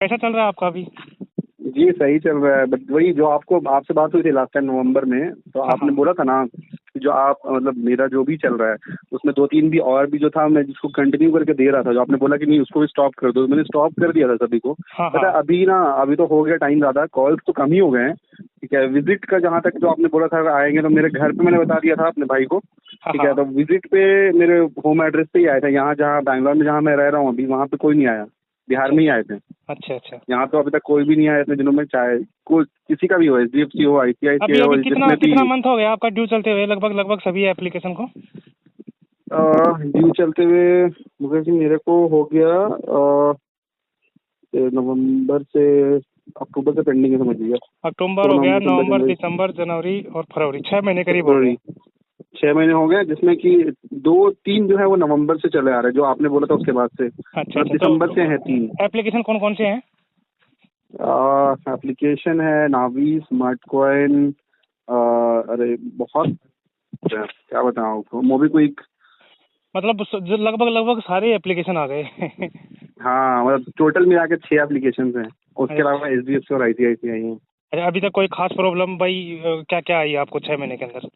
कैसा चल रहा है आपका अभी? जी सही चल रहा है, बट वही जो आपसे बात हुई थी लास्ट टाइम नवंबर में, तो हाँ आपने हाँ बोला था ना कि जो आप मतलब मेरा जो भी चल रहा है उसमें 2-3 भी और भी जो था, मैं जिसको कंटिन्यू करके दे रहा था, जो आपने बोला कि नहीं उसको भी स्टॉप कर दो, मैंने स्टॉप कर दिया था सभी को। हाँ पता हाँ। है अभी ना, अभी तो हो गया टाइम ज़्यादा, कॉल्स तो कम ही हो गए हैं। ठीक है, विजिट का जहाँ तक जो आपने बोला था अगर आएंगे, तो मेरे घर पे मैंने बता दिया था अपने भाई को। हाँ ठीक है, हाँ। तो विजिट पे मेरे होम एड्रेस पे ही आए थे, यहाँ जहाँ बैंगलोर में जहाँ मैं रह रहा हूँ अभी, वहाँ पे कोई नहीं आया, बिहार अच्छा में ही अच्छा। आए थे। अच्छा अच्छा। यहाँ तो अभी तक कोई भी नहीं आया इतने दिनों में, चाहे कोई किसी का भी हो, एचडीएफसी हो, आईसीआईसीआई अभी हो, अभी कितना जिसमें भी कितना मंथ हो गया आपका ड्यू चलते हुए, लगभग लगभग सभी एप्लीकेशन को? ड्यू चलते हुए मुकेश जी मेरे को हो गया नवंबर से अक्टूबर से पेंडिंग है, समझ लीजिए। अक्टूबर हो सोलह गया, दिसंबर नवंबर, जनवरी दिसंबर, जनवरी और फरवरी, 6 महीने करीब हो गए। फरवरी, 6 महीने हो गए, जिसमें कि 2-3 जो है वो नवंबर से चले आ रहे हैं, जो आपने बोला था उसके बाद से, अच्छा मतलब अच्छा। तो दिसंबर से हैं 3। एप्लीकेशन कौन कौन से हैं? एप्लीकेशन है नावी, स्मार्ट कॉइन, अरे बहुत, क्या बताऊँ आपको, मोबीक्विक। मतलब जो लगभग लगभग सारे एप्लीकेशन आ गए। हाँ मतलब टोटल मिला के 6 एप्लीकेशन हैं, उसके अलावा अच्छा। एचडीएफसी और आईसीआईसीआई हैं। अच्छा, अभी तक कोई खास प्रॉब्लम भाई क्या क्या आई है आपको 6 महीने के अंदर?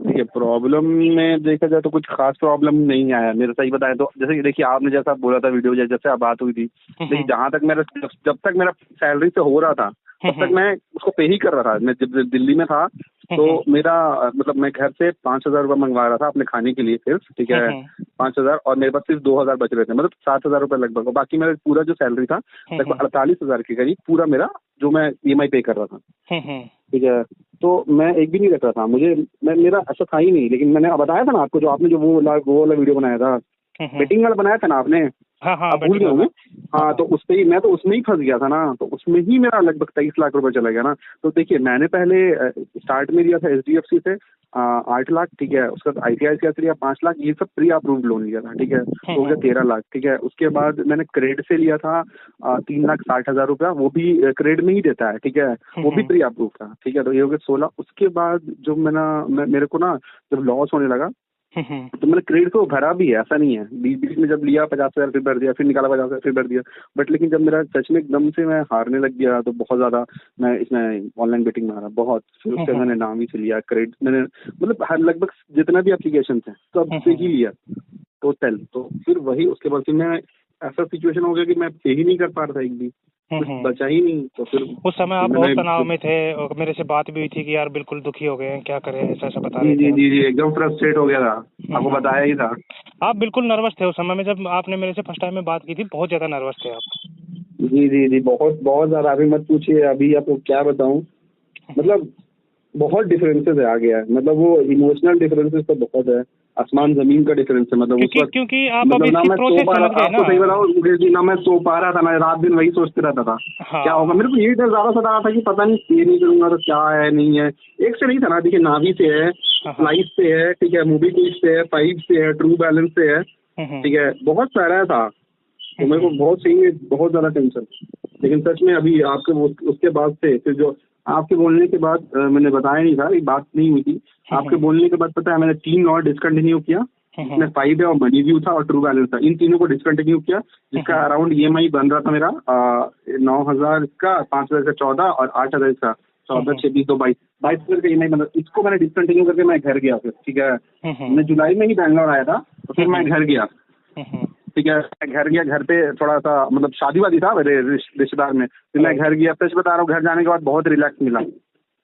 देखिए प्रॉब्लम में देखा जाए तो कुछ खास प्रॉब्लम नहीं आया मेरा, सही बताया तो। जैसे कि देखिए आपने जैसा बोला था वीडियो, जैसे आप बात हुई थी, देखिए जहाँ तक मेरा जब तक मेरा सैलरी से हो रहा था तब तक मैं उसको पे ही कर रहा था। मैं जब दिल्ली में था तो मेरा मतलब मैं घर से 5,000 रुपये मंगवा रहा था अपने खाने के लिए सिर्फ, ठीक है, 5,000, और मेरे पास सिर्फ 2,000 बच रहे थे, मतलब 7,000 रुपये लगभग, और बाकी मेरा पूरा जो सैलरी था लगभग 48,000 के करीब पूरा मेरा, जो मैं ईएमआई पे कर रहा था। ठीक है, तो मैं एक भी नहीं रख रहा था, मेरा ऐसा था ही नहीं। लेकिन मैंने बताया था ना आपको, जो आपने जो वो वाला वीडियो बनाया था, बेटिंग वाला बनाया था ना आपने, हाँ हाँ, आप भूल गए बैटिंग होंगे। वाला। हाँ, तो उस पे ही मैं तो उसमें ही फंस गया था ना, तो उसमें ही मेरा लगभग 23 लाख रुपए चला गया ना। तो देखिए मैंने पहले स्टार्ट में लिया था एचडीएफसी से 8 लाख, ठीक है, उसका आईसीआईसीआई से लिया 5 लाख, ये सब प्री अप्रूव्ड लोन लिया था, ठीक है, तो हो गया 13 लाख। ठीक है, उसके बाद मैंने क्रेडिट से लिया था 3,60,000 रुपया, वो भी क्रेडिट में ही देता है, ठीक है, वो भी प्री अप्रूव था, ठीक है, तो ये हो गया 16। उसके बाद जो मेरे को ना जब लॉस होने लगा तो मैंने क्रेडिट को भरा भी है, ऐसा नहीं है, बीच बीच में जब लिया 50,000 फिर भर दिया, फिर निकाला 50,000 फिर भर दिया। बट लेकिन जब मेरा सच में एकदम से मैं हारने लग गया तो बहुत ज़्यादा मैं इसमें ऑनलाइन बेटिंग में हारा बहुत। फिर उसके बाद मैंने नाम ही से लिया क्रेडिट, मैंने मतलब हर लगभग जितना भी एप्लीकेशन थे सब से ही लिया टोटल। तो फिर वही उसके बाद फिर मैं, ऐसा सिचुएशन हो गया कि मैं पे ही नहीं कर पा रहा था एक भी, कुछ बचा ही नहीं। तो फिर उस समय आप बहुत मैंने, तनाव में थे और मेरे से बात भी हुई थी कि यार बिल्कुल दुखी हो गए हैं, क्या करें, ऐसा ऐसा बता जी रहे थे जी आप। जी जी एकदम फ्रस्ट्रेट हो गया था, आपको बताया ही था। आप बिल्कुल नर्वस थे उस समय में, जब आपने मेरे से फर्स्ट टाइम में बात की थी, बहुत ज़्यादा नर्वस थे आप। जी जी जी, बहुत बहुत ज़्यादा, अभी मत पूछिए, अभी आपको क्या बताऊं, मतलब बहुत डिफरेंसेस है आ गया है, मतलब वो इमोशनल डिफरेंसेस तो बहुत है, आसमान जमीन का डिफरेंस है। मतलब उस क्योंकि वक्त क्योंकि आप अब मतलब ना इसकी मैं सो प्रोसेस पा समझ रहा, गए ना। आपको सही बताऊं मुकेश जी, ना मैं सो पा रहा था, मैं रात दिन वही सोचते रहता था क्या होगा। हाँ मेरे को यही डर ज़्यादा सता रहा था कि पता नहीं पे नहीं करूंगा तो क्या है नहीं है। एक से नहीं था ना, देखिए नावी से है, हाँ हाँ। स्लाइस से है, ठीक है, मोबीक्विक से है, फाइव से है, ट्रू बैलेंस से है, ठीक है, बहुत सारा था। तो मेरे को बहुत सही में बहुत ज़्यादा टेंशन। लेकिन सच में अभी आपके उसके बाद से फिर जो आपके बोलने के बाद मैंने बताया नहीं था, ये बात नहीं हुई थी, आपके बोलने के बाद पता है मैंने 3 और डिसकंटिन्यू किया, जिसमें 5 है और मनी व्यू था और ट्रू बैलेंस था, इन तीनों को डिसकंटिन्यू किया, जिसका अराउंड ईएमआई बन रहा था मेरा 9,000 का, 5,000 का 14 और 8,000 का 14, 26, 2, 22,000 का ईएमआई बन रहा। इसको मैंने डिसकंटिन्यू करके मैं घर गया फिर, ठीक है, मैं जुलाई में ही बैंगलोर आया था, तो फिर मैं घर गया, ठीक है, मैं घर गया, घर पे थोड़ा सा मतलब शादी वादी था मेरे रिश्तेदार में, फिर मैं घर गया। सच बता रहा हूँ, घर जाने के बाद बहुत रिलैक्स मिला,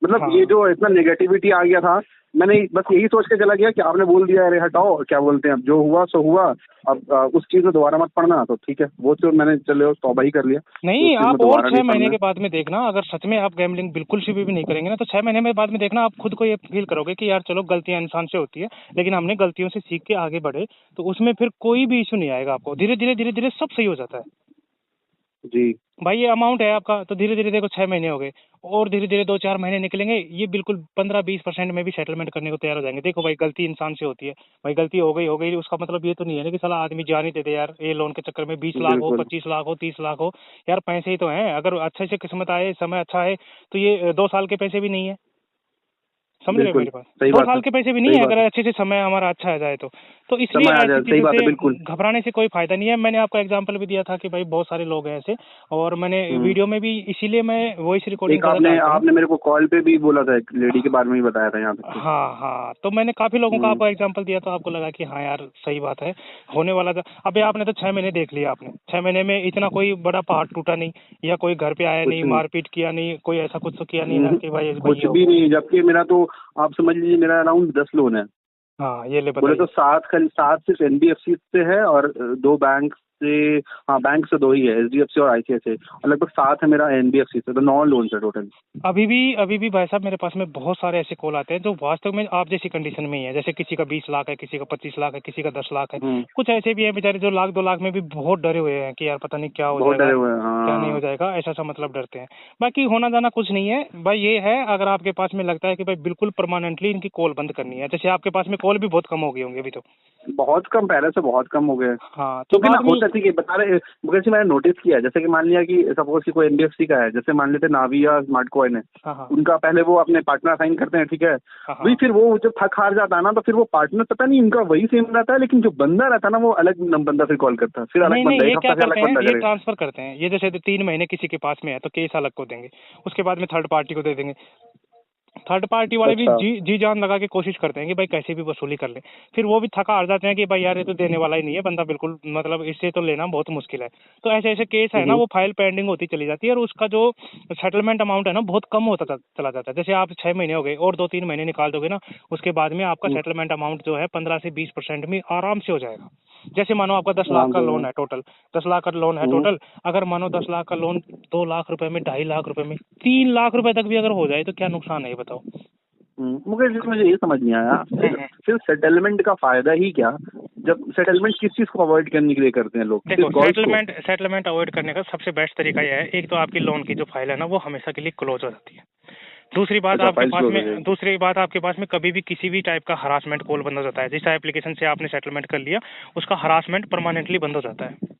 मतलब ये जो इतना नेगेटिविटी आ गया था, मैंने बस यही सोच के चला गया कि आपने बोल दिया, अरे हटाओ, क्या बोलते हैं, अब जो हुआ सो हुआ, अब उस चीज़ में दोबारा मत पड़ना, तो ठीक है, वो तो मैंने चलो तौबा ही कर लिया, तो उस नहीं, चीज़ में आप और दोबारा नहीं 6 महीने पड़ना। के बाद में देखना, अगर सच में आप गैम्बलिंग बिल्कुल भी नहीं करेंगे ना, तो 6 महीने में बाद में देखना आप खुद को ये फील करोगे कि यार चलो गलतियां इंसान से होती है, लेकिन हमने गलतियों से सीख के आगे बढ़े, तो उसमें फिर कोई भी इशू नहीं आएगा आपको। धीरे धीरे धीरे धीरे सब सही हो जाता है जी भाई। ये अमाउंट है आपका, तो धीरे धीरे देखो 6 महीने हो गए, और धीरे धीरे 2-4 महीने निकलेंगे, ये बिल्कुल 15-20% में भी सेटलमेंट करने को तैयार हो जाएंगे। देखो भाई, गलती इंसान से होती है भाई, गलती हो गई, उसका मतलब ये तो नहीं है ना कि साला आदमी जान ही दे दे यार, ये लोन के चक्कर में 20 लाख हो, बिल्कुल 25 लाख हो, 30 लाख हो, यार पैसे ही तो हैं। अगर अच्छे से किस्मत आए, समय अच्छा है, तो ये 2 साल के पैसे भी नहीं है, समझ रहे हो बिल्कुल मेरी बात? सही 2 बात साल है, के पैसे भी नहीं सही है बात अगर है, अच्छे से समय हमारा अच्छा आ जाए तो इसलिए समय आ ऐसी जाए, सही चीज़ों बात है, से बिल्कुल। घबराने से कोई फ़ायदा नहीं है। मैंने आपको एग्ज़ाम्पल भी दिया था कि भाई बहुत सारे लोग हैं ऐसे, और मैंने हम्म। वीडियो में भी इसीलिए मैं वॉइस रिकॉर्डिंग एक ज़्यादा आपने डालता हूँ। आपने मेरे को कॉल पे भी बोला था, एक लेडी के बारे में भी बताया था यहाँ तक कि। हाँ, हाँ, तो मैंने काफ़ी लोगों का हम्म। आपको एग्ज़ाम्पल दिया तो आपको लगा कि हाँ यार, सही बात है, होने वाला था। अबे आपने तो 6 महीने देख लिया आपने, 6 महीने में इतना कोई बड़ा पहाड़ टूटा नहीं, या कोई घर पे आया कुछ नहीं, नहीं। मारपीट किया नहीं, कोई ऐसा कुछ तो किया नहीं ना कि भाई कुछ ये हो भी गया। नहीं, जबकि मेरा तो आप समझ लीजिए मेरा अराउंड 10 लोन है। हाँ, ये ले बोले तो बताइए। 7 सिर्फ एनबीएफसी से है, और 2 बैंक से, हाँ बैंक से 2 ही है, एचडीएफसी और आईसीआईसीआई, और लगभग 7 है मेरा एनबीएफसी से, तो 9 लोन है टोटल। अभी भी भाई साहब मेरे पास में बहुत सारे ऐसे कॉल आते हैं जो वास्तव में आप जैसी कंडीशन में ही है। जैसे किसी का 20 लाख है, किसी का 25 लाख है, किसी का 10 लाख है। हम्म। कुछ ऐसे भी हैं बेचारे जो लाख 2 लाख में भी बहुत डरे हुए हैं कि यार पता नहीं क्या हो बहुत जाएगा, डरे हुए हैं, क्या नहीं हो हाँ। जाएगा, ऐसा सा मतलब डरते हैं। बाकी होना जाना कुछ नहीं है भाई। ये है, अगर आपके पास में लगता है कि भाई बिल्कुल परमानेंटली इनकी कॉल बंद करनी है, जैसे आपके पास में कॉल भी बहुत कम हो गई होंगी अभी तो। बहुत कम, पहले से बहुत कम हो गए। हाँ, तो तो फिर ना बाद में होता, ठीक है बता रहे, जैसे मैंने नोटिस किया, जैसे कि मान लिया कि सपोज कि कोई एनबीएफसी का है, जैसे मान लेते नावी या स्मार्ट कॉइन है, हाँ, हाँ, उनका पहले वो अपने पार्टनर साइन करते हैं, ठीक है। हाँ, वही हाँ। फिर वो जब थक हार जाता है ना, तो फिर वो पार्टनर पता नहीं इनका वही सेम रहता है, लेकिन जो बंदा रहता है ना वो अलग बंदा फिर कॉल करता है, फिर अलग नहीं नहीं, बंदा, ये एक हफ्ता क्या फिर करते अलग हैं, बंदा ये करेगा। ट्रांसफर करते हैं। ये जैसे 3 महीने किसी के पास में है तो केस अलग को देंगे, उसके बाद में थर्ड पार्टी को दे देंगे। थर्ड पार्टी वाले भी अच्छा। जी जान लगा के कोशिश करते हैं कि भाई कैसे भी वसूली कर ले। फिर वो भी थका हार जाते हैं कि भाई यार ये तो देने वाला ही नहीं है बंदा, बिल्कुल मतलब इससे तो लेना बहुत मुश्किल है। तो ऐसे ऐसे केस है ना, हम्म। वो फाइल पेंडिंग होती चली जाती है, और उसका जो सेटलमेंट अमाउंट है ना बहुत कम होता चला जाता है। जैसे आप 6 महीने हो गए और 2-3 महीने निकाल दोगे ना, उसके बाद में आपका हम्म। सेटलमेंट अमाउंट जो है 15 से 20% में आराम से हो जाएगा। जैसे मानो आपका 10 लाख आराम का से हो लोन जाए। है टोटल, 10 लाख का लोन है हम्म। टोटल। अगर मानो 10 लाख का लोन 2 लाख रुपए में, 2.5 लाख रुपए में, 3 लाख रुपए तक भी अगर हो जाए तो क्या नुकसान है ये बताओ। मुझे ये समझ नहीं आया, फिर सेटलमेंट का फायदा ही क्या, जब सेटलमेंट किस चीज को अवॉइड करने के लिए करते हैं लोग, देखो, सिर्फ गोल्फ को। सेटलमेंट अवॉइड करने का सबसे बेस्ट तरीका यह है, एक तो आपकी लोन की जो फाइल है ना वो हमेशा के लिए क्लोज हो जाती है। अच्छा, फाइल क्लोज हो जाएगी। दूसरी बात आपके पास में कभी भी किसी भी टाइप का हरासमेंट कॉल बंद हो जाता है। जिस एप्लीकेशन से आपने सेटलमेंट कर लिया उसका हरासमेंट परमानेंटली बंद हो जाता है।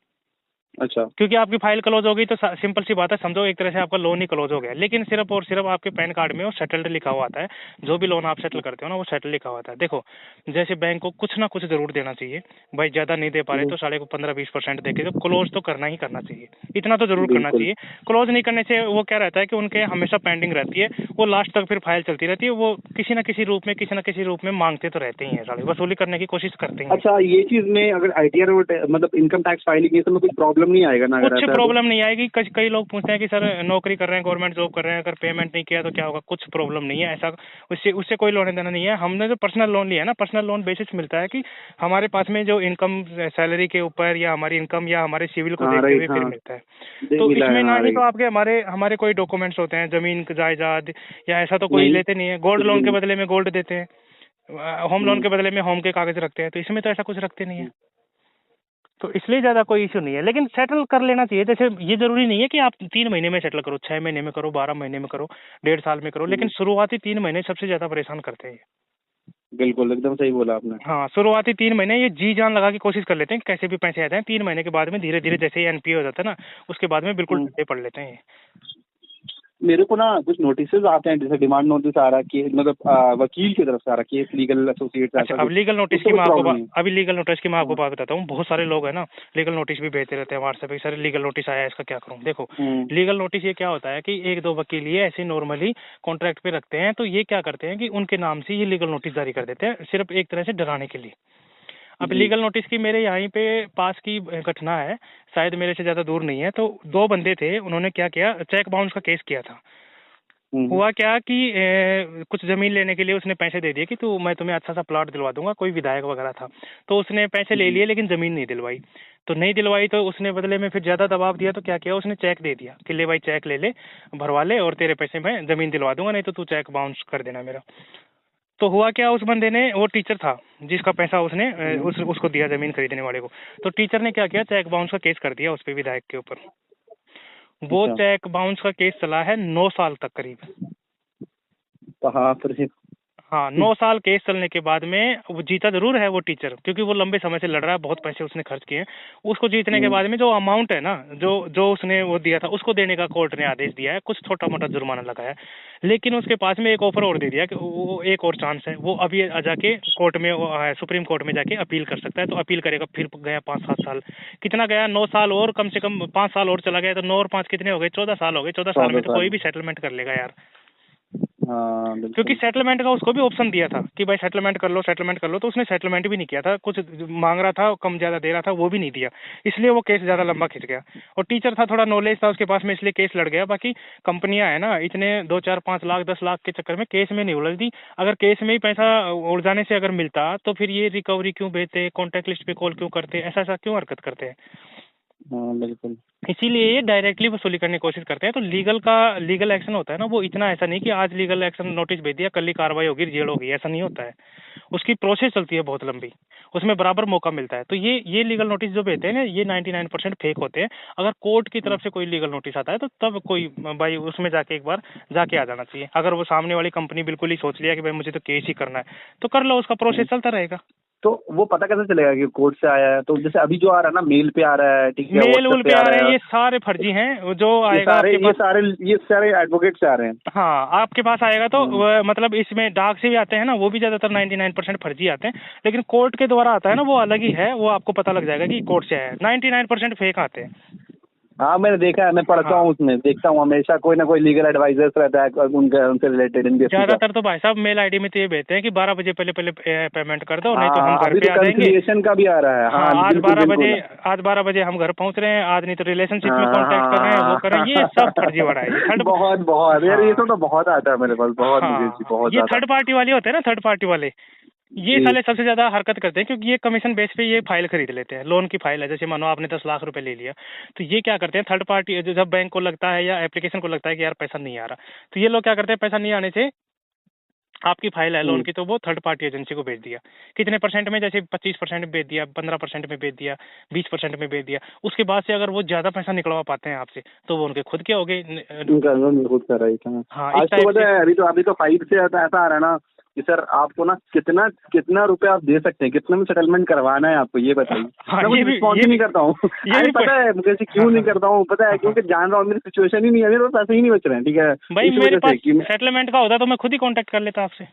अच्छा। क्योंकि आपकी फाइल क्लोज हो गई तो सिंपल सी बात है, समझो एक तरह से आपका लोन ही क्लोज हो गया। लेकिन सिर्फ और सिर्फ आपके पैन कार्ड में वो सेटल्ड लिखा हुआ आता है। जो भी लोन आप सेटल करते हो ना वो सेटल लिखा हुआ आता है। देखो, जैसे बैंक को कुछ ना कुछ जरूर देना चाहिए भाई, ज्यादा नहीं दे पा रहे तो साढ़े को 15-20% देके तो क्लोज तो करना ही करना चाहिए, इतना तो जरूर करना बिल्कुल। चाहिए। क्लोज नहीं करने से वो क्या रहता है कि उनके हमेशा पेंडिंग रहती है, वो लास्ट तक फिर फाइल चलती रहती है, वो किसी न किसी रूप में मांगते तो रहते ही हैं, साले वसूली करने की कोशिश करते ही हैं। अच्छा, ये चीज में अगर आईटीआर मतलब इनकम टैक्स फाइलिंग ये सब में कुछ प्रॉब्लम नहीं आएगा ना, अगर कुछ ऐसा है तो? प्रॉब्लम नहीं आएगी। कई लोग पूछते हैं कि सर नौकरी कर रहे हैं, गवर्नमेंट जॉब कर रहे हैं, अगर पेमेंट नहीं किया तो क्या होगा। कुछ प्रॉब्लम नहीं है ऐसा, उससे उससे कोई लेना देना नहीं है। हमने जो पर्सनल लोन लिया है ना, पर्सनल लोन बेसिस मिलता है कि हमारे पास में जो इनकम सैलरी के ऊपर या हमारी इनकम या हमारे सिविल को हाँ देखते हुए राइट, फिर हाँ मिलता है। तो मिला है, इसमें ना हाँ ही तो राइट। आपके हमारे हमारे कोई डॉक्यूमेंट्स होते हैं, जमीन जायदाद या ऐसा तो कोई नहीं, लेते नहीं है। गोल्ड कुछ भी लोन के नहीं। बदले में गोल्ड देते हैं, होम लोन हम्म। के बदले में होम के कागज रखते हैं, तो इसमें तो ऐसा कुछ रखते नहीं है। तो इसलिए ज़्यादा कोई इशू नहीं है, लेकिन सेटल कर लेना चाहिए। जैसे ये ज़रूरी नहीं है कि आप 3 महीने में सेटल करो, 6 महीने में करो, 12 महीने में करो, 1.5 साल में करो, लेकिन हम्म। शुरुआती 3 महीने सबसे ज़्यादा परेशान करते हैं। बिल्कुल, एकदम सही बोला आपने। हाँ, शुरुआती 3 महीने ये जी जान लगा के कोशिश कर लेते हैं कि कैसे भी पैसे आ जाएं। 3 महीने के बाद में धीरे धीरे जैसे ही एनपीए हो जाता है ना, उसके बाद में बिल्कुल हम्म। डंडे पड़ लेते हैं ये। मेरे को ना कुछ नोटिसेस आते हैं, जैसे डिमांड नोटिस आ रहा है कि मतलब वकील की तरफ से आ रहा है, केस लीगल एसोसिएट अच्छा, ऐसा अब कुछ, लीगल नोटिस उससे की कुछ मैं आपको प्रॉब्लम नहीं है? अभी लीगल नोटिस की मैं आपको हाँ। बात बताता हूँ। बहुत सारे लोग हैं ना, लीगल नोटिस भी भेजते रहते हैं व्हाट्सएप पे, सर लीगल नोटिस आया है, इसका क्या करूँ। देखो, हम्म। लीगल नोटिस ये क्या होता है कि एक दो वकील ये ऐसे नॉर्मली कॉन्ट्रैक्ट पे रखते हैं, तो ये क्या करते हैं कि उनके नाम से ये लीगल नोटिस जारी कर देते हैं, सिर्फ एक तरह से डराने के लिए। अब जी। लीगल नोटिस की मेरे यहाँ पे पास की घटना है, शायद मेरे से ज़्यादा दूर नहीं है। तो 2 बंदे थे, उन्होंने क्या किया, चेक बाउंस का केस किया था। हम्म। हुआ क्या कि कुछ ज़मीन लेने के लिए उसने पैसे दे दिए कि तू मैं तुम्हें अच्छा सा प्लॉट दिलवा दूंगा, कोई विधायक वगैरह था। तो उसने पैसे ले जी। लिए लेकिन ज़मीन नहीं दिलवाई। तो नहीं दिलवाई तो उसने बदले में फिर ज़्यादा दबाव दिया, तो क्या किया, उसने चेक दे दिया कि ले भाई चेक ले ले, भरवा ले और तेरे पैसे मैं ज़मीन दिलवा दूंगा, नहीं तो तू चेक बाउंस कर देना मेरा। तो हुआ क्या, उस बंदे ने, वो टीचर था जिसका पैसा उसने हम्म। उसको दिया ज़मीन खरीदने वाले को। तो टीचर ने क्या किया, चेक बाउंस का केस कर दिया उस पर, विधायक के ऊपर। वो अच्छा। चेक बाउंस का केस चला है 9 साल तक करीब। तो हाँ फिर हाँ 9 साल केस चलने के बाद में वो जीता जरूर है वो टीचर, क्योंकि वो लंबे समय से लड़ रहा है, बहुत पैसे उसने खर्च किए हैं। उसको जीतने के बाद में जो अमाउंट है ना, जो जो उसने वो दिया था उसको देने का कोर्ट ने आदेश दिया है, कुछ छोटा मोटा जुर्माना लगाया है। लेकिन उसके पास में एक ऑफर और दे दिया कि वो एक और चांस है, वो अभी जाके कोर्ट में सुप्रीम कोर्ट में जाके अपील कर सकता है। तो अपील करेगा, फिर गया 5-7 साल, कितना गया 9 साल और कम से कम 5 साल और चला गया, तो 9 और 5 कितने हो गए, 14 साल हो गए। 14 साल में 14 तो कोई साल भी सेटलमेंट कर लेगा यार, हाँ क्योंकि बिल्कुल। सेटलमेंट का उसको भी ऑप्शन दिया था कि भाई सेटलमेंट कर लो, सेटलमेंट कर लो, तो उसने सेटलमेंट भी नहीं किया था, कुछ मांग रहा था, कम ज्यादा दे रहा था, वो भी नहीं दिया, इसलिए वो केस ज्यादा लंबा खिंच गया। और टीचर था, थोड़ा नॉलेज था उसके पास में, इसलिए केस लड़ गया। बाकी कंपनियां है ना, इतने 2-4-5 लाख 10 लाख के चक्कर में केस में नहीं उलझती। अगर केस में ही पैसा उलझाने से अगर मिलता तो फिर ये रिकवरी क्यों भेजते, कॉन्टैक्ट लिस्ट पे कॉल क्यों करते, ऐसा ऐसा क्यों हरकत करते हैं। हाँ बिल्कुल। इसीलिए ये डायरेक्टली वसूली करने की कोशिश करते हैं। तो लीगल एक्शन होता है ना, वो इतना ऐसा नहीं कि आज लीगल एक्शन नोटिस भेज दिया, कल ही कार्रवाई होगी, जेल होगी, ऐसा नहीं होता है। उसकी प्रोसेस चलती है बहुत लंबी, उसमें बराबर मौका मिलता है। तो ये लीगल नोटिस जो भेजते हैं ना, ये 99% फेक होते हैं। अगर कोर्ट की तरफ से कोई लीगल नोटिस आता है तो तब कोई भाई उसमें जाके एक बार जाके आ जाना चाहिए। अगर वो सामने वाली कंपनी बिल्कुल ही सोच लिया कि भाई मुझे तो केस ही करना है, तो कर लो, उसका प्रोसेस चलता रहेगा। तो वो पता कैसे चलेगा कि कोर्ट से आया है? तो जैसे अभी जो आ रहा है ना, मेल पे आ रहा है, ठीक है, मेल व्हाट्सएप उल पे पे आ आ रहे रहा हैं, है, ये सारे फर्जी हैं। जो ये आएगा सारे आपके ये पास, सारे ये सारे एडवोकेट से आ रहे हैं। हाँ आपके पास आएगा तो मतलब इसमें डाक से भी आते हैं ना, वो भी ज्यादातर 99% फर्जी आते हैं। लेकिन कोर्ट के द्वारा आता है ना, वो अलग ही है, वो आपको पता लग जाएगा कि कोर्ट से आया है। 99% फेक आते हैं। हाँ मैंने देखा है, मैं पढ़ता हाँ हूँ, उसमें देखता हूँ हमेशा कोई ना कोई लीगल एडवाइजर्स रहता है उनसे रिलेटेड एनबीएफसी का। ज्यादातर तो भाई साहब मेल आईडी में तो ये भेजते हैं कि 12 बजे पहले पहले पेमेंट कर दो, नहीं तो हम हाँ घर अभी पे तो आ जाएंगे। कंसिलिएशन का भी आ रहा है। हाँ हाँ आज बिल्कुल 12 बजे, बिल्कुल। आज 12 बजे हम घर पहुंच रहे हैं आज, नहीं तो रिलेशनशिप में हाँ कांटेक्ट कर रहे हैं, वो हाँ कर रहे हैं, ये सब फर्जीवाड़ा है। ये थर्ड, बहुत बहुत यार, ये हाँ सब तो बहुत आता है मेरे पास, बहुत मुकेश जी, हाँ, बहुत ये ज्यादा। थर्ड पार्टी वाले होते हैं ना, थर्ड पार्टी वाले, ये जी। साले सबसे ज्यादा हरकत करते हैं, क्योंकि ये कमीशन बेस पे ये फाइल खरीद लेते हैं। लोन की फाइल है, जैसे मानो आपने 10 लाख रुपए ले लिया, तो ये क्या करते हैं, थर्ड पार्टी जब बैंक को लगता है या एप्लीकेशन को लगता है कि यार पैसा नहीं आ रहा, तो ये लोग क्या करते हैं, पैसा नहीं आने से आपकी फाइल है लोन की, तो वो थर्ड पार्टी एजेंसी को भेज दिया। कितने परसेंट में, जैसे 25% में भेज दिया, 15% में भेज दिया, 20% में भेज दिया। उसके बाद से अगर वो ज्यादा पैसा निकलवा पाते हैं आपसे, तो वो उनके खुद के हो गए। उनका लोन खुद कर रही था। हाँ आज इस तो टाइप पता से। है, अभी तो 5 से ऐसा ऐसा आ रहा है ना कि सर आपको ना कितना कितना रुपए आप दे सकते हैं, कितना में सेटलमेंट करवाना है आपको, ये बताइए। हाँ मैं कुछ रिस्पॉन्स ही नहीं करता हूँ। ये अरे भी पता है मुझे क्यों नहीं करता हूँ, पता है क्योंकि जान रहा हूँ मेरी सिचुएशन ही नहीं है, मेरे पास पैसे ही नहीं बच रहे हैं, ठीक है, भाई इस मेरे वजह पास से कि मैं सेटलमेंट का होता तो मैं खुद ही कांटेक्ट कर लेता आपसे।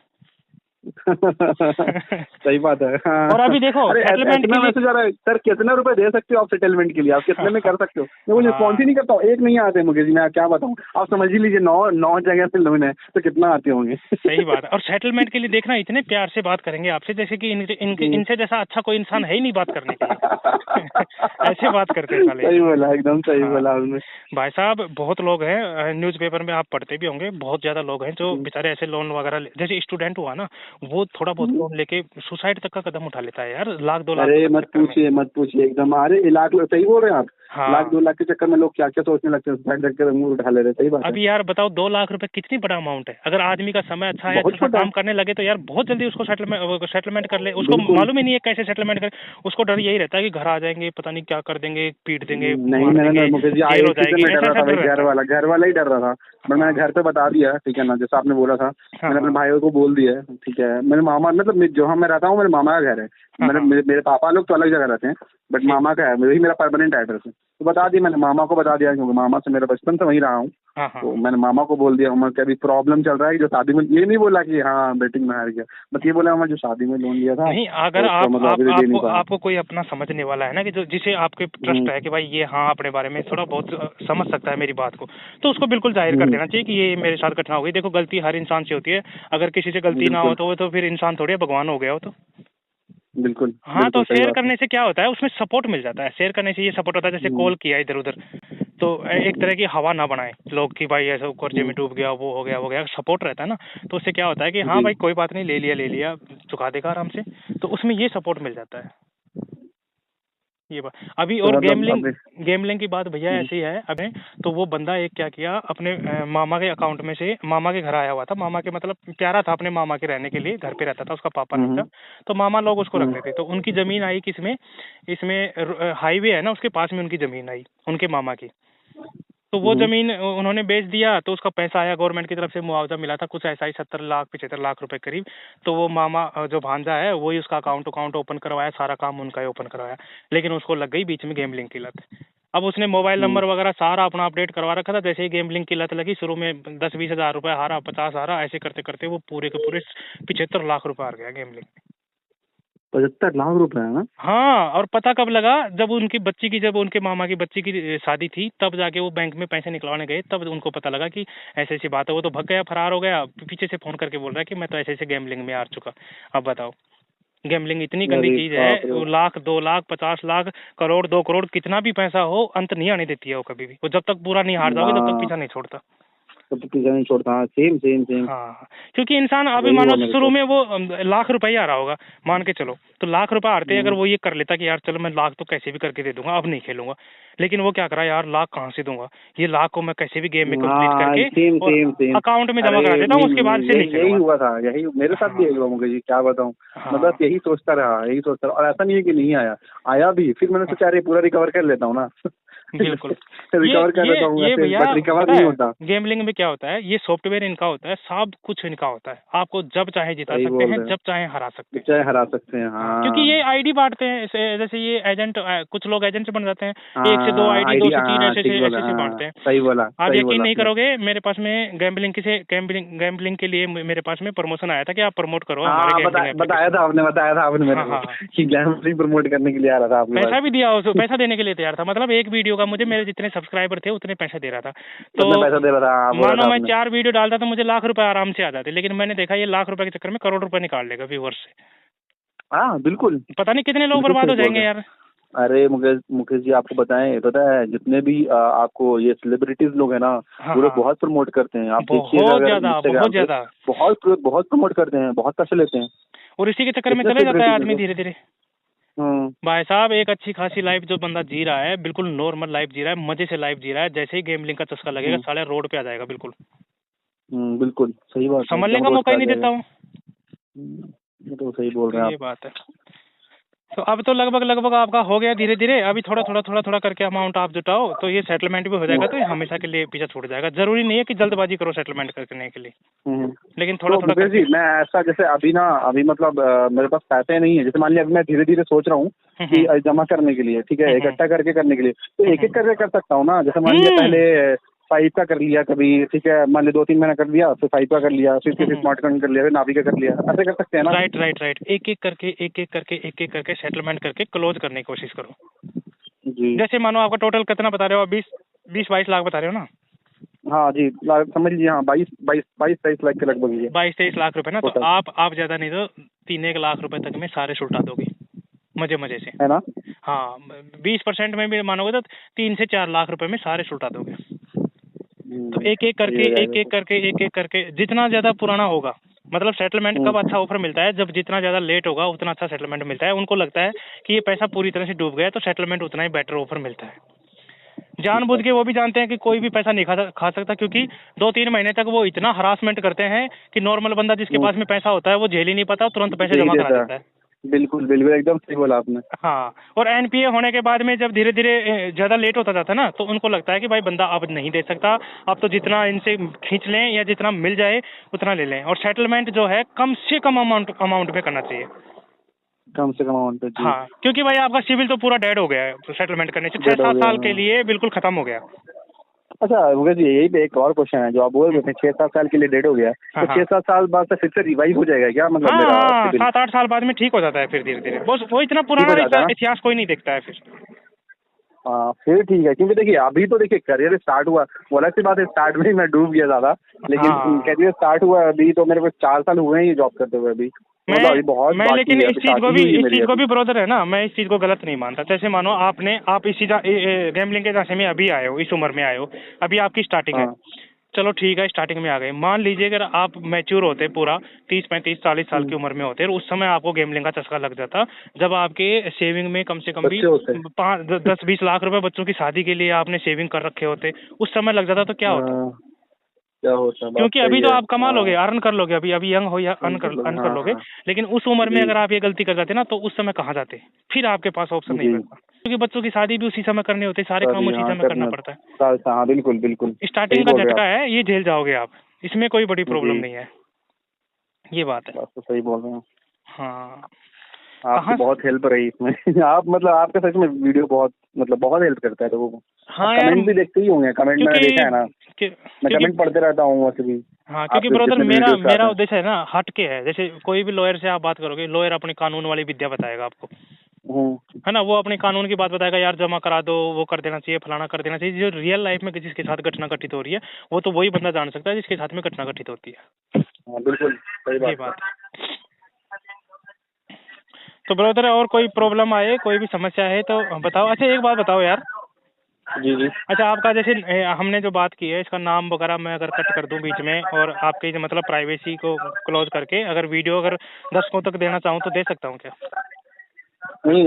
सही बात है। हाँ। और अभी देखो अरे सेटलमेंट इतना के लिए, मैसेज आ रहा है, सर कितना रुपए दे सकते हो आप सेटलमेंट के लिए, आप कितने में कर सकते हो? मैं कुछ रिस्पॉन्स ही नहीं करता हूँ, एक नहीं आते मुझे जी, मैं क्या बताऊँ, आप समझ ही लीजिए 9 जगह से लोन है तो कितना आते होंगे। सही बात है। और सेटलमेंट के लिए देखना, इतने प्यार से बात करेंगे आपसे जैसे कि इनसे जैसा अच्छा कोई इंसान है ही नहीं बात करने के लिए। ऐसे बात करते हैं साले। सही बोला, एकदम सही हाँ बोला आपने। भाई साहब, बहुत लोग हैं, न्यूज़पेपर में आप पढ़ते भी होंगे, बहुत ज्यादा लोग हैं जो बेचारे ऐसे लोन वगैरह जैसे स्टूडेंट हुआ ना, वो थोड़ा बहुत लोन लेके सुसाइड तक का कदम उठा लेता है यार, 1-2 लाख अरे रुपए के मत चक्कर में। पूछिए मत पूछिए एकदम, अरे लाख, सही बोल रहे हैं आप। हाँ 1-2 लाख के चक्कर में लोग क्या क्या सोचने लगते हैं, सुसाइड करके मुंह उठा ले रहे हैं, सही बात है। अभी यार बताओ, 2 लाख रुपए कितनी बड़ा अमाउंट है। अगर आदमी का समय अच्छा है, बहुत अच्छा सा छोटा काम है। करने लगे, तो यार बहुत जल्दी उसको सेटलमेंट कर ले। उसको बिल्कुल। मालूम ही नहीं है कैसे सेटलमेंट करे। उसको डर यही रहता है कि घर आ जाएंगे, पता नहीं क्या कर देंगे, पीट देंगे, नहीं मार मैंने देंगे, मुकेश जी जेल हो एक चीज से जाएगी, मैं डर ऐसा रहा ऐसा था भाई, डर रहता है। घर वाला ही डर रहा था। बट मैंने घर पे बता दिया, ठीक है ना, जैसा आपने बोला था, हाँ मैंने अपने हाँ भाइयों को बोल दिया है, ठीक है। मेरे मामा, मतलब जहाँ मैं रहता हूँ मेरे मामा का घर है। हाँ हाँ, मेरे पापा लोग तो अलग जगह रहते हैं, बट ठीक। मामा का है, वही मेरा परमानेंट एड्रेस है। तो बता दिया मैंने, मामा को बता दिया, क्योंकि मामा से मेरा बचपन से वहीं रहा हूँ। हाँ हाँ तो मैंने मामा को बोल दिया, मैं क्या अभी प्रॉब्लम चल रहा है जो शादी में, ये नहीं बोला कि हाँ बेटिंग में हार गया, बस ये बोला मैं जो शादी में लोन लिया था नहीं, अगर तो उसको मतलब अभी दे नहीं आपको पाया। आपको कोई अपना समझने वाला है ना, कि जो जिसे आपके ट्रस्ट हम्म, है कि भाई ये हाँ अपने बारे में थोड़ा बहुत समझ सकता है मेरी बात को, तो उसको बिल्कुल जाहिर कर हम्म, देना चाहिए कि ये मेरे साथ घटना हो गई। देखो गलती हर इंसान से होती है, अगर किसी से गलती ना हो बिल्कुल तो वो तो फिर इंसान थोड़ी है, भगवान हो गया हो तो। बिल्कुल हाँ तो बिल्कुल सही शेयर बात है। करने से क्या होता है, उसमें सपोर्ट मिल जाता है। शेयर करने से ये सपोर्ट होता है, जैसे हम्म, कॉल किया इधर उधर, तो एक तरह की हवा ना बनाए लोग कि भाई ऐसा कर्जे में हम्म, डूब गया, वो हो गया वो गया। सपोर्ट रहता है ना, तो उससे क्या होता है कि हाँ जी भाई कोई बात नहीं, ले लिया चुका देगा आराम से। तो उसमें ये सपोर्ट मिल जाता है। ये बात अभी। तो और मतलब गैमलिंग, अभी गैमलिंग की बात भैया ऐसी है अभी। तो वो बंदा एक क्या किया, अपने मामा के अकाउंट में से, मामा के घर आया हुआ था, मामा के मतलब प्यारा था अपने मामा के रहने के लिए, घर पे रहता था, उसका पापा नहीं हम्म, था। तो मामा लोग उसको हम्म, रखते थे, तो उनकी जमीन आई किसमें, इसमें हाईवे है ना उसके पास में, उनकी जमीन आई उनके मामा की। तो वो जमीन उन्होंने बेच दिया, तो उसका पैसा आया, गवर्नमेंट की तरफ से मुआवजा मिला था कुछ ऐसा ही 70 लाख 75 लाख रुपए करीब। तो वो मामा जो भांजा है वही उसका अकाउंट ओपन करवाया, सारा काम उनका ही ओपन करवाया, लेकिन उसको लग गई बीच में गैम्बलिंग की लत। अब उसने मोबाइल नंबर वगैरह सारा अपना अपडेट करवा रखा था, जैसे ही गैम्बलिंग की लत लगी, शुरू में 10-20 हज़ार रुपए हारा, 50 हारा, ऐसे करते करते वो पूरे के पूरे 75 लाख रुपए हार गया गैम्बलिंग। 75 लाख रुपए है ना? हाँ, और पता कब लगा, जब उनके मामा की बच्ची की शादी थी, तब जाके वो बैंक में पैसे निकलवाने गए, तब उनको पता लगा कि ऐसी ऐसी बात है। वो तो भग गया, फरार हो गया, पीछे से फोन करके बोल रहा है कि मैं तो ऐसे ऐसे गैम्बलिंग में हार चुका। अब बताओ, गैम्बलिंग इतनी गंदी अरे चीज बाप है, रे वो बाप। लाख 2 लाख 50 लाख करोड़ 2 करोड़ कितना भी पैसा हो, अंत नहीं आने देती है वो कभी भी। वो जब तक पूरा नहीं हार जाओगे तब तक हाँ, पीछा नहीं छोड़ता। तो पीछा नहीं छोड़ता। हाँ, सेम सेम सेम। हाँ, क्योंकि इंसान अभी वही मानो हुआ मेरे शुरू साथ। में वो लाख रुपए आ रहा होगा, मान के चलो, तो लाख रुपए हारते अगर हम्म, वो ये कर लेता कि यार चलो मैं लाख तो कैसे भी करके दे दूंगा, अब नहीं खेलूंगा, लेकिन वो क्या करा, यार लाख कहाँ से दूंगा, ये लाख को मैं कैसे भी गेम में कंप्लीट हाँ, करके सेम और सेम सेम। अकाउंट में जमा अरे करा देता हूँ, उसके बाद से नहीं यही यही खेलूंगा। हुआ था, यही मेरे साथ भी हाँ यही हुआ मुकेश जी, क्या बताऊँ। मतलब हाँ यही सोचता रहा, यही सोचता रहा, और ऐसा नहीं है कि नहीं आया, आया भी। फिर मैंने सोचा अरे पूरा रिकवर कर लेता हूँ ना। बिल्कुल। रिकवर कर लेता हूँ ये ऐसे, भैया बट रिकवर पता नहीं है, होता। गेमलिंग में क्या होता है, ये सॉफ्टवेयर इनका होता है, सब कुछ इनका होता है, आपको जब चाहे जिता सही सकते बोल हैं, रहे हैं। जब चाहे हरा सकते हैं। चाहे हरा सकते हैं, हाँ, क्योंकि हाँ। ये आईडी बांटते हैं, जैसे ये एजेंट, कुछ लोग एजेंट बन जाते हैं, हाँ 1 से 2 आईडी, 2 आइडिया, से 3, हाँ ठीक बोला, ऐसे ऐसे हाँ बांटते हैं। सही बोला, आप सही यकीन बोला नहीं आपने। करोगे, मेरे पास में गैम्बलिंग के लिए मेरे पास में प्रमोशन आया था कि आप प्रमोट करो हमारे हाँ गैम्बलिंग बताया एप्लीकेशन। था आपने, बताया था आपने मेरे हाँ को हाँ हाँ, कि गैम्बलिंग प्रमोट करने के लिए आ रहा था आपके पैसा भी दिया, उस पास। पैसा देने के लिए तैयार था, मतलब एक वीडियो का मुझे, मेरे जितने सब्सक्राइबर थे उतने पैसा दे रहा था। कितना तो पैसा दे रहा था? हाँ, बोला मानो था मैं आपने। 4 वीडियो डालता तो मुझे लाख रुपए आराम से आ जाते, लेकिन मैंने देखा ये लाख रुपए के चक्कर में करोड़ रुपए निकाल लेगा व्यूअर्स से। हाँ बिल्कुल, पता नहीं कितने लोग बिल्कुल बर्बाद सही हो बोल जाएंगे रहे यार। हैं। अरे मुकेश मुकेश जी, आपको बताएं, पता है जितने भी आपको ये सेलिब्रिटीज लोग हैं ना, हाँ वो लोग हाँ, बहुत प्रमोट करते हैं। आप देखिएगा अगर बहुत इंस्टाग्राम पे, ज्यादा। बहुत बहुत प्रमोट करते हैं, बहुत पैसे लेते हैं। और इसी के चक्कर में कितने चले जाता है सेलिब्रिटीज हैं आदमी तो। धीरे धीरे। हम्म भाई साहब, एक अच्छी खासी लाइफ जो बंदा जी रहा है, बिल्कुल नॉर्मल लाइफ जी रहा है, मजे से लाइफ जी रहा है, जैसे ही गेमलिंग का चस्का लगेगा हम्म साले रोड पे आ जाएगा, बिल्कुल बिल्कुल सही बात है, संभलने एकदम का रोड मौका पे ही आ नहीं जाएगा। देता हूँ। ये तो सही बोल तो रहे हैं ये बात है। तो अब तो लगभग आपका हो गया धीरे धीरे, अभी थोड़ा करके अमाउंट आप जुटाओ तो ये सेटलमेंट भी हो जाएगा, तो ये हमेशा के लिए पीछा छूट जाएगा। जरूरी नहीं है कि जल्दबाजी करो सेटलमेंट करने के लिए, हम्म। लेकिन थोड़ा तो थोड़ा मुकेश करके। जी, मैं ऐसा जैसे अभी मतलब मेरे पास पैसे नहीं है, जैसे मान लिया अभी मैं धीरे धीरे सोच रहा हूँ कि हम्म जमा करने के लिए, ठीक है, हम्म इकट्ठा करके करने के लिए, तो एक एक करके कर सकता हूँ ना। जैसे मान लिया हम्म पहले 5 का कर लिया कभी, ठीक है, मान लिया 2-3 महीना कर लिया, फिर 5 का कर लिया, फिर हम्म, स्मार्ट कार्ड कर लिया, फिर नाभि का कर लिया, ऐसे कर सकते हैं ना? राइट, एक एक करके सेटलमेंट करके क्लोज करने की कोशिश करो। जी जैसे मानो आपका टोटल कितना बता रहे हो, 20-22 लाख बता रहे हो ना? हाँ जी, समझ लीजिए, हाँ 22-23 लाख के लगभग ही है 22-23 लाख रुपए ना, तो टोटल, आप ज्यादा नहीं तो 3-1 लाख रुपए तक में सारे सुलटा दोगे मजे से। है ना? हाँ, 20% में भी मानोगे तो 3 से 4 लाख रुपए में सारे सुलटा दोगे। तो सही हो जाएगा फिर। एक एक करके जितना ज्यादा पुराना होगा, मतलब सेटलमेंट कब अच्छा ऑफर मिलता है, जब जितना ज्यादा लेट होगा उतना अच्छा सेटलमेंट मिलता है। उनको लगता है कि ये पैसा पूरी तरह से डूब गया, तो सेटलमेंट उतना ही बेटर ऑफर मिलता है। जानबूझ के वो भी जानते हैं कि कोई भी पैसा नहीं खा सकता, क्योंकि 2-3 महीने तक वो इतना हरासमेंट करते हैं कि नॉर्मल बंदा जिसके पास में पैसा होता है वो झेल ही नहीं पाता, तुरंत पैसे नहीं जमा करा देता, देता है। बिल्कुल बिल्कुल एकदम सही बोला आपने। हाँ, और एनपीए होने के बाद में जब धीरे धीरे ज्यादा लेट होता जाता है ना, तो उनको लगता है कि भाई बंदा अब नहीं दे सकता, अब तो जितना इनसे खींच लें या जितना मिल जाए उतना ले लें। और सेटलमेंट जो है कम से कम अमाउंट में करना चाहिए। कम से कम अमाउंट पे जी। हाँ, क्योंकि भाई आपका सिविल तो पूरा डेड हो गया है सेटलमेंट करने से, छह डेट हो सात गया, साल के हाँ। लिए बिल्कुल खत्म हो गया। अच्छा मुकेश जी, यही पे एक और क्वेश्चन है, जो आप बोल रहे थे 6-7 साल के लिए डेट हो गया, हाँ तो हाँ 6-7 साल बाद से फिर से रिवाइव हो जाएगा क्या, मतलब हाँ मेरा हाँ, सिविल? 7-8 साल बाद में ठीक हो जाता है फिर धीरे धीरे, बस वो इतना ठीक हो पुराना जाता है ना? इतिहास कोई नहीं देखता है फिर। हाँ फिर ठीक है, क्योंकि देखिए अभी तो देखिए करियर स्टार्ट हुआ, वो अलग सी बात है, स्टार्ट में ही मैं डूब गया ज़्यादा, लेकिन हाँ, करियर स्टार्ट हुआ अभी तो मेरे को 4 साल हुए हैं ये जॉब करते हुए अभी, तो मतलब अभी बहुत मैं बाकी लेकिन है, इस अभी चीज को स्टार्टिंग भी हुई है मेरी अभी। ब्रदर है ना, मैं इस चीज को गलत नहीं मानता। जैसे मानो आप इसी गैम्बलिंग के रास्ते में अभी आए हो, इस उम्र में आए हो, अभी आपकी स्टार्टिंग है, हाँ चलो ठीक है, स्टार्टिंग में आ गए। मान लीजिए अगर आप मैच्योर होते पूरा 30-35-40 साल की उम्र में होते, और उस समय आपको गैम्बलिंग का चस्का लग जाता, जब आपके सेविंग में कम से कम भी बच्चे होते हैं। 5-10-20 लाख रुपए बच्चों की शादी के लिए आपने सेविंग कर रखे होते, उस समय लग जाता तो क्या होता? क्या होता है, बात क्योंकि सही अभी तो है। आप कमा हाँ, लोगे, अर्न कर लोगे, अभी अभी यंग हो या अर्न कर हाँ लोगे, हाँ लेकिन उस उम्र में जी अगर आप ये गलती कर जाते ना तो उस समय कहाँ जाते, फिर आपके पास ऑप्शन नहीं जी बचता, क्योंकि बच्चों की शादी भी उसी समय करनी होती है, सारे काम सभी उसी हाँ समय करना करना, पड़ता है। हाँ बिल्कुल बिल्कुल सही स्टार्टिंग का बोल रहे हैं झटका आप। है, ये झेल जाओगे आप, इसमें कोई बड़ी प्रॉब्लम जी नहीं है, ये बात है। बात तो सही बोल रहे हैं। हाँ। आपकी कहाँ। बहुत हेल्प रही इसमें आप मतलब आपका सच में वीडियो बहुत मतलब बहुत हेल्प करता है लोगों को। आप हाँ यार, कमेंट भी देखते ही होंगे, कमेंट मैंने देखा है ना, मैं क्योंकि कमेंट पढ़ते रहता हूँ वैसे भी हाँ, क्योंकि आपके ब्रदर जितने भी मेरा वीडियोस आते मेरा हैं। उद्देश्य है ना हट के है, जैसे कोई भी लॉयर से आप बात करोगे, लॉयर अपनी कानून वाली विद्या बताएगा आपको, है ना, वो अपनी कानून की बात बताएगा, यार जमा करा दो, वो कर देना चाहिए, फलाना कर देना चाहिए। जो रियल लाइफ में जिसके साथ घटना घटित हो रही है वो तो वही बंदा जान सकता है जिसके साथ में घटना घटित होती है। हाँ बिल्कुल सही ये बात है। बात है। तो ब्रदर और कोई प्रॉब्लम आए, कोई भी समस्या है तो बताओ। अच्छा एक बात बताओ यार, जी जी अच्छा आपका जैसे हमने जो बात की है इसका नाम वगैरह मैं अगर कट कर दूं बीच में और आपके जो मतलब प्राइवेसी को क्लोज करके अगर वीडियो अगर दर्शकों तक देना चाहूँ तो दे सकता हूँ क्या? नहीं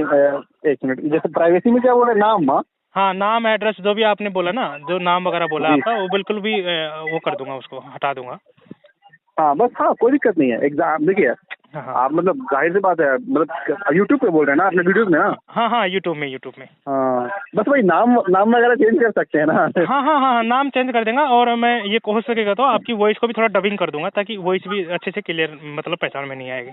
एक मिनट, जैसे प्राइवेसी में क्या बोल रहे हैं, नाम हाँ हाँ, नाम एड्रेस जो भी आपने बोला ना, जो नाम वगैरह बोला जी आपका, वो बिल्कुल भी वो कर दूंगा, उसको हटा दूंगा। हाँ बस हाँ कोई दिक्कत नहीं है। एग्जाम देखिए हाँ हाँ आप मतलब जाहिर सी बात है मतलब यूट्यूब पे बोल रहे हैं ना अपने वीडियोस में ना। हाँ हाँ, यूट्यूब में। हाँ बस वही नाम नाम वगैरह चेंज कर सकते हैं ना हाँ हाँ हाँ हाँ, नाम चेंज कर देंगे और मैं ये हो सकेगा तो आपकी वॉइस को भी थोड़ा डबिंग कर दूंगा ताकि वॉइस भी अच्छे से क्लियर मतलब पहचान में नहीं आएगी।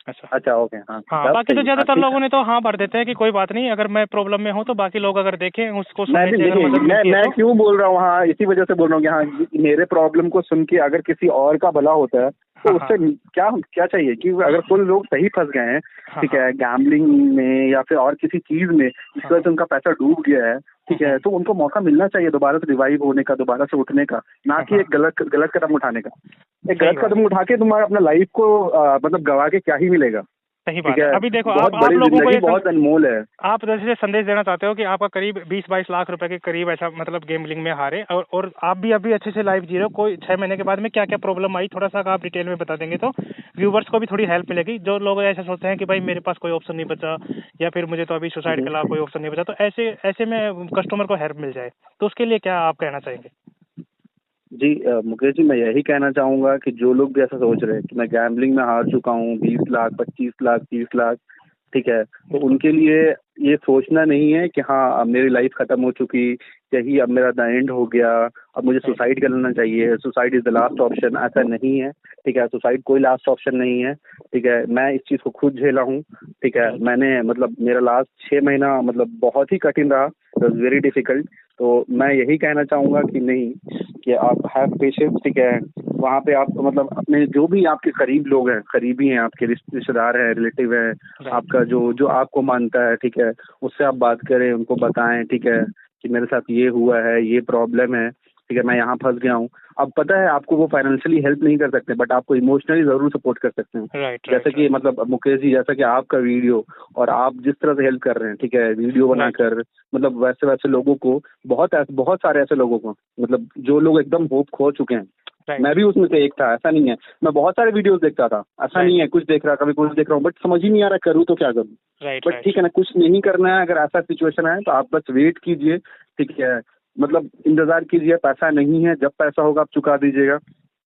ऐसा। अच्छा ओके हाँ हाँ, तब बाकी तो सही हाँ ज़्यादातर ठीक है। लोगों ने तो हाँ भर देते हैं कि कोई बात नहीं, अगर मैं प्रॉब्लम में हूँ तो बाकी लोग अगर देखें उसको मैं सुनने भी से अगर देखिए मदद मिलती है मैं तो। क्यों बोल रहा हूँ हाँ इसी वजह से बोल रहा हूँ कि हाँ मेरे प्रॉब्लम को सुन के अगर किसी और का भला होता है तो हाँ हाँ उससे क्या क्या चाहिए कि अगर कोई लोग सही फंस गए हैं हाँ ठीक हाँ है गैम्बलिंग में या फिर और किसी चीज में जिसकी वजह से उनका पैसा डूब गया है ठीक है तो उनको मौका मिलना चाहिए दोबारा से रिवाइव होने का, दोबारा से उठने का, ना कि एक गलत कदम उठाने का। एक सही गलत बात कदम उठा के तुम्हारा अपना लाइफ को मतलब गवा के क्या ही मिलेगा। सही ठीक बात है। है अभी देखो बहुत आप बड़ी लोगों को जिंदगी ये बहुत अनमोल है। आप जैसे संदेश देना चाहते हो कि आपका करीब 20-22 लाख रुपए के करीब ऐसा मतलब गेमलिंग में हारे और आप भी अभी अच्छे से लाइफ जी रहे हो, कोई 6 महीने के बाद में क्या क्या प्रॉब्लम आई थोड़ा सा आप डिटेल में बता देंगे तो व्यूवर्स को भी थोड़ी हेल्प मिलेगी। जो लोग ऐसा सोचते हैं कि भाई मेरे पास कोई ऑप्शन नहीं बचा या फिर मुझे तो अभी सुसाइड के अलावा कोई ऑप्शन नहीं बचा, तो ऐसे ऐसे में कस्टमर को हेल्प मिल जाए तो उसके लिए क्या आप कहना चाहेंगे? जी मुकेश जी मैं यही कहना चाहूँगा कि जो लोग भी ऐसा सोच रहे हैं कि मैं गैम्बलिंग में हार चुका हूँ 20 लाख 25 लाख 30 लाख ठीक है तो उनके लिए ये सोचना नहीं है कि हाँ अब मेरी लाइफ खत्म हो चुकी, यही अब मेरा द एंड हो गया, अब मुझे सुसाइड कर लेना चाहिए, suicide is the last option. ऐसा नहीं है ठीक है, सुसाइड कोई लास्ट ऑप्शन नहीं है ठीक है। मैं इस चीज़ को खुद झेला हूँ ठीक है। मैंने मतलब मेरा लास्ट 6 महीना मतलब बहुत ही कठिन रहा, इट वॉज वेरी डिफिकल्ट। तो मैं यही कहना चाहूँगा कि नहीं कि आप हैव पेशेंस ठीक है। वहाँ पे आप मतलब अपने जो भी आपके करीब लोग हैं, करीबी हैं, आपके रिश्तेदार हैं, रिलेटिव हैं, आपका जो जो आपको मानता है ठीक है, उससे आप बात करें, उनको बताएं ठीक है कि मेरे साथ ये हुआ है, ये प्रॉब्लम है ठीक है, मैं यहाँ फंस गया हूँ। अब पता है आपको वो फाइनेंशियली हेल्प नहीं कर सकते बट आपको इमोशनली जरूर सपोर्ट कर सकते हैं। राइट जैसे कि मतलब मुकेश जी जैसा कि आपका वीडियो और आप जिस तरह से हेल्प कर रहे हैं ठीक है वीडियो बनाकर, मतलब वैसे वैसे लोगों को बहुत सारे ऐसे लोगों को मतलब जो लोग एकदम होप खो चुके हैं। मैं भी उसमें से एक था, ऐसा नहीं है। मैं बहुत सारे वीडियोस देखता था, ऐसा नहीं है कुछ देख रहा कभी कुछ देख रहा हूँ बट समझ ही नहीं आ रहा करूँ तो क्या करूँ। बट ठीक है ना, कुछ नहीं करना है। अगर ऐसा सिचुएशन है तो आप बस वेट कीजिए ठीक है, मतलब इंतजार कीजिए। पैसा नहीं है, जब पैसा होगा आप चुका दीजिएगा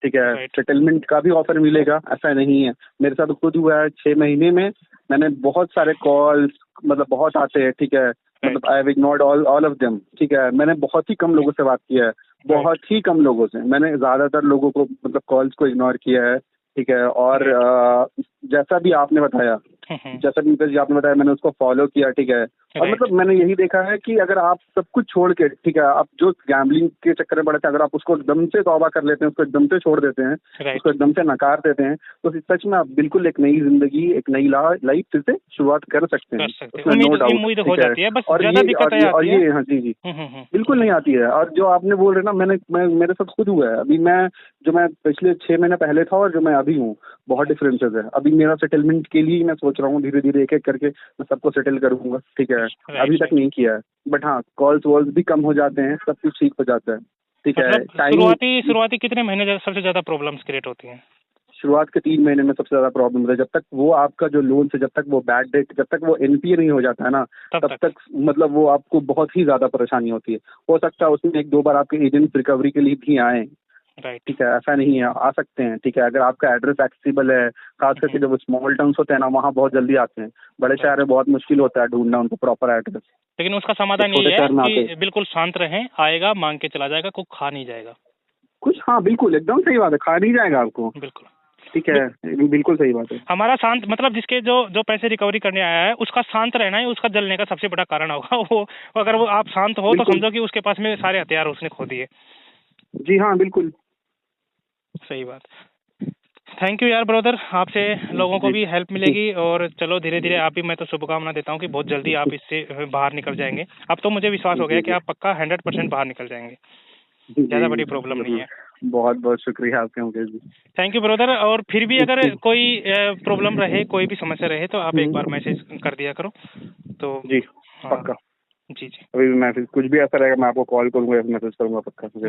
ठीक है। सेटलमेंट का भी ऑफर मिलेगा, ऐसा नहीं है। मेरे साथ खुद हुआ है 6 महीने में मैंने बहुत सारे कॉल्स मतलब बहुत आते हैं ठीक है, मतलब I have ignored all of them ठीक है। मैंने बहुत ही कम लोगों से बात किया है, बहुत ही कम लोगों से। मैंने ज्यादातर लोगों को मतलब कॉल्स को इग्नोर किया है ठीक है। और जैसा भी आपने बताया आपने बताया मैंने उसको फॉलो किया ठीक है। और मतलब मैंने यही देखा है कि अगर आप सब कुछ छोड़ के ठीक है, आप जो गैम्बलिंग के चक्कर में पड़े थे अगर आप उसको एकदम से तौबा कर लेते हैं, उसको एकदम से छोड़ देते हैं, उसको एकदम से नकार देते हैं तो सच में आप बिल्कुल एक नई जिंदगी, एक नई लाइफ फिर से शुरुआत कर सकते हैं, उसमें नो डाउट ठीक है। और ये हाँ जी बिल्कुल नहीं आती है। और जो आपने बोल रहे ना मेरे साथ खुद हुआ है। अभी मैं पिछले 6 महीने पहले था और जो मैं अभी हूँ बहुत डिफरेंसेस है। अभी मेरा सेटलमेंट के लिए मैं सोच रहा हूँ धीरे धीरे एक एक करके मैं सबको सेटल करूंगा ठीक है। अभी तक नहीं किया है बट हाँ कॉल्स वॉल्स भी कम हो जाते हैं, सब कुछ ठीक हो जाता है ठीक है। मतलब शुरुआती कितने महीने सबसे ज्यादा प्रॉब्लम्स क्रिएट होती हैं? शुरुआत के 3 महीने में सबसे ज्यादा प्रॉब्लम होता है। जब तक वो आपका जो लोन से जब तक वो बैड डेट जब तक वो एनपीए नहीं हो जाता है ना तब तक मतलब वो आपको बहुत ही ज्यादा परेशानी होती है। हो सकता है उसमें 1-2 बार आपके एजेंट्स रिकवरी के लिए भी आए राइट। ठीक है, ऐसा नहीं है, आ सकते हैं। ठीक है, अगर आपका एड्रेस एक्सेसिबल है, खास करके जब स्मॉल टाउन्स होते हैं ना, वहाँ बहुत जल्दी आते हैं। बड़े शहर में बहुत मुश्किल होता है ढूंढना उनको प्रॉपर एड्रेस। लेकिन उसका समाधान छोटे यही है शहर में आते कि बिल्कुल शांत रहें, आएगा मांग के चला जाएगा, कुछ खा नहीं जाएगा। कुछ, हाँ बिल्कुल एकदम सही बात है, खा नहीं जाएगा आपको। बिल्कुल ठीक है, बिल्कुल सही बात है। हमारा शांत मतलब जिसके जो जो पैसे रिकवरी करने आया है उसका शांत रहना ही उसका जलने का सबसे बड़ा कारण होगा। वो अगर वो आप शांत हो तो बिल्कुल। समझो कि उसके पास में सारे हथियार उसने खो दिए। जी हाँ, बिल्कुल सही बात। थैंक यू यार ब्रदर, आपसे लोगों को जी भी हेल्प मिलेगी और चलो धीरे धीरे आप भी, मैं तो शुभकामना देता हूँ कि बहुत जल्दी आप इससे बाहर निकल जाएंगे। अब तो मुझे विश्वास हो गया कि आप पक्का 100% बाहर निकल जाएंगे, ज़्यादा बड़ी प्रॉब्लम नहीं है। बहुत बहुत शुक्रिया आपके Mukesh ji. Thank you brother. और फिर भी अगर कोई प्रॉब्लम रहे, कोई भी समस्या रहे तो आप एक बार मैसेज कर दिया करो तो। जी हाँ पक्का। जी जी। अभी मैसेज कुछ भी ऐसा रहेगा मैं आपको कॉल करूंगा या मैसेज करूंगा पक्का।